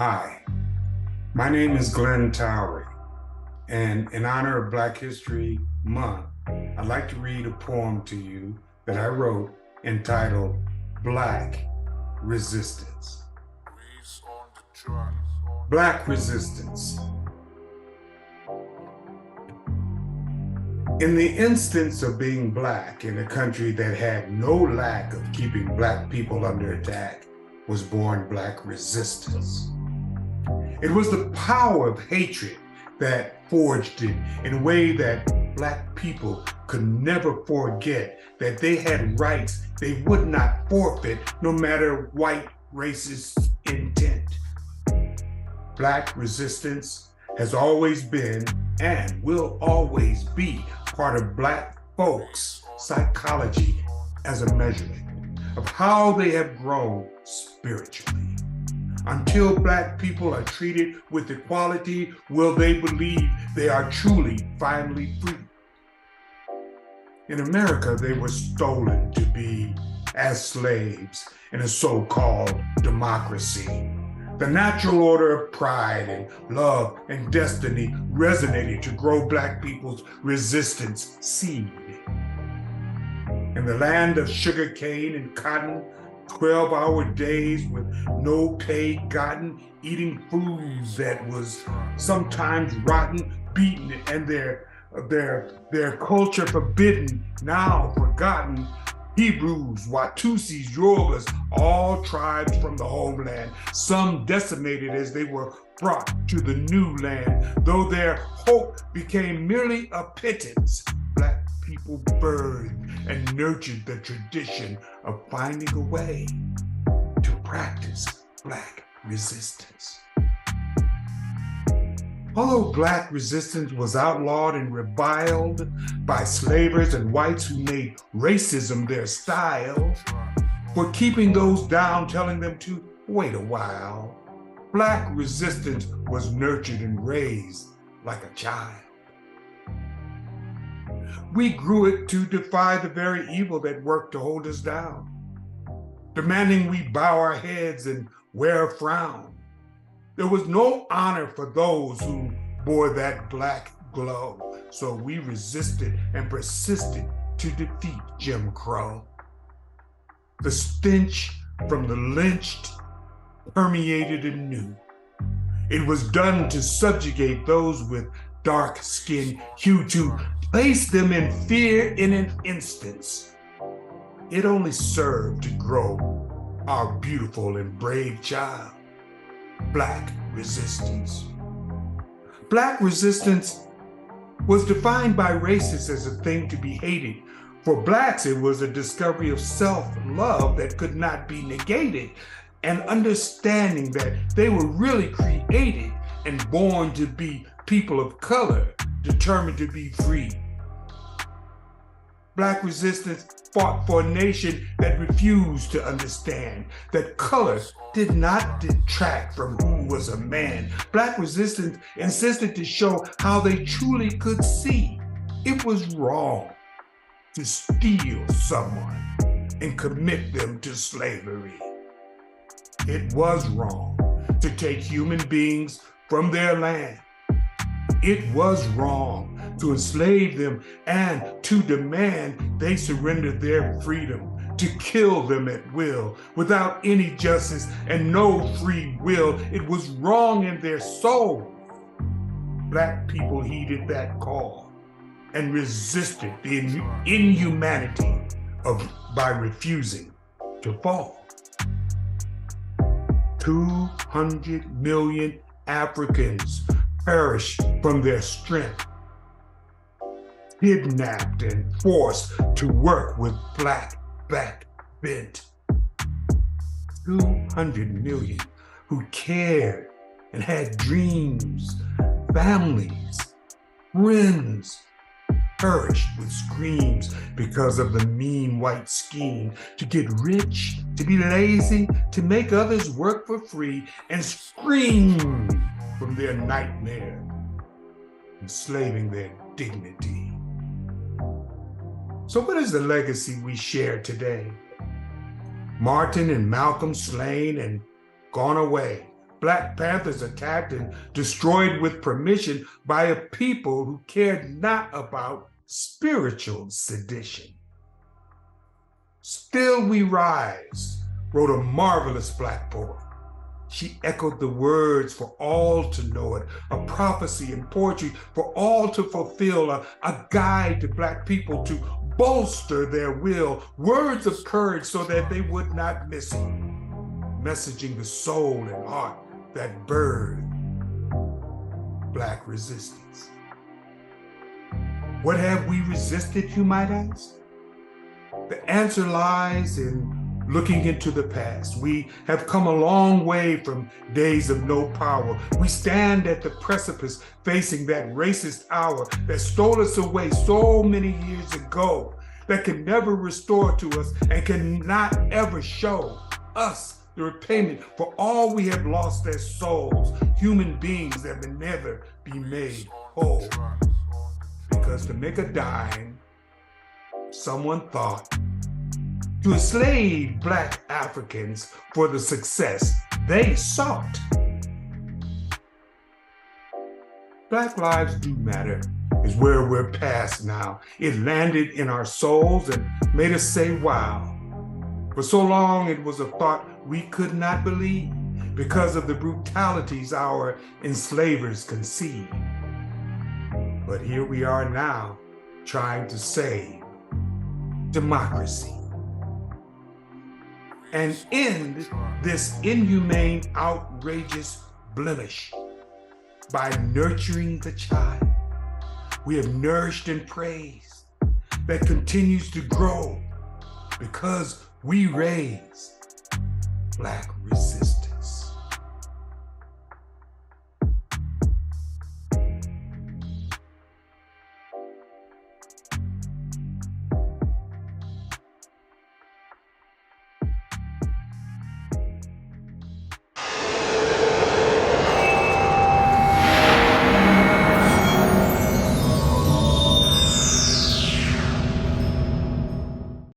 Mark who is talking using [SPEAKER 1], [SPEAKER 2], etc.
[SPEAKER 1] Hi, my name is Glenn Towery, and in honor of Black History Month, I'd like to read a poem to you that I wrote entitled Black Resistance. Black Resistance. In the instance of being Black in a country that had no lack of keeping Black people under attack was born Black Resistance. It was the power of hatred that forged it in a way that Black people could never forget that they had rights they would not forfeit no matter white racist intent. Black resistance has always been and will always be part of Black folks' psychology as a measurement of how they have grown spiritually. Until Black people are treated with equality, will they believe they are truly, finally free. In America, they were stolen to be as slaves in a so-called democracy. The natural order of pride and love and destiny resonated to grow Black people's resistance seed. In the land of sugar cane and cotton, 12-hour days with no pay gotten, eating foods that was sometimes rotten, beaten, and their culture forbidden, now forgotten. Hebrews, Watusis, Yorubas, all tribes from the homeland, some decimated as they were brought to the new land. Though their hope became merely a pittance, Black people birthed and nurtured the tradition of finding a way to practice Black resistance. Although Black resistance was outlawed and reviled by slavers and whites who made racism their style, for keeping those down, telling them to wait a while, Black resistance was nurtured and raised like a child. We grew it to defy the very evil that worked to hold us down, demanding we bow our heads and wear a frown. There was no honor for those who bore that Black glow, so we resisted and persisted to defeat Jim Crow. The stench from the lynched permeated anew. It was done to subjugate those with dark skin hue, to place them in fear in an instance. It only served to grow our beautiful and brave child, Black resistance. Black resistance was defined by racists as a thing to be hated. For Blacks, it was a discovery of self-love that could not be negated, and understanding that they were really created and born to be people of color, determined to be free. Black resistance fought for a nation that refused to understand that color did not detract from who was a man. Black resistance insisted to show how they truly could see. It was wrong to steal someone and commit them to slavery. It was wrong to take human beings from their land. It was wrong to enslave them and to demand they surrender their freedom, to kill them at will without any justice and no free will. It was wrong in their soul. Black people heeded that call and resisted the inhumanity by refusing to fall. 200 million Africans perished from their strength, kidnapped and forced to work with Black back bent. 200 million who cared and had dreams, families, friends, perished with screams because of the mean white scheme to get rich, to be lazy, to make others work for free, and scream from their nightmare, enslaving their dignity. So what is the legacy we share today? Martin and Malcolm slain and gone away, Black Panthers attacked and destroyed with permission by a people who cared not about spiritual sedition. Still We Rise wrote a marvelous Black poem. She echoed the words for all to know it, a prophecy in poetry for all to fulfill, a guide to Black people to bolster their will, words of courage so that they would not miss it, messaging the soul and heart that birthed Black resistance. What have we resisted, you might ask? The answer lies in looking into the past. We have come a long way from days of no power. We stand at the precipice facing that racist hour that stole us away so many years ago, that can never restore to us and cannot ever show us the repayment for all we have lost as souls, human beings that will never be made whole. Because to make a dime, someone thought to enslave Black Africans for the success they sought. Black Lives Do Matter is where we're past now. It landed in our souls and made us say, wow. For so long, it was a thought we could not believe because of the brutalities our enslavers conceived. But here we are now, trying to save democracy and end this inhumane, outrageous blemish by nurturing the child we have nourished and praised, that continues to grow because we raise Black resistance.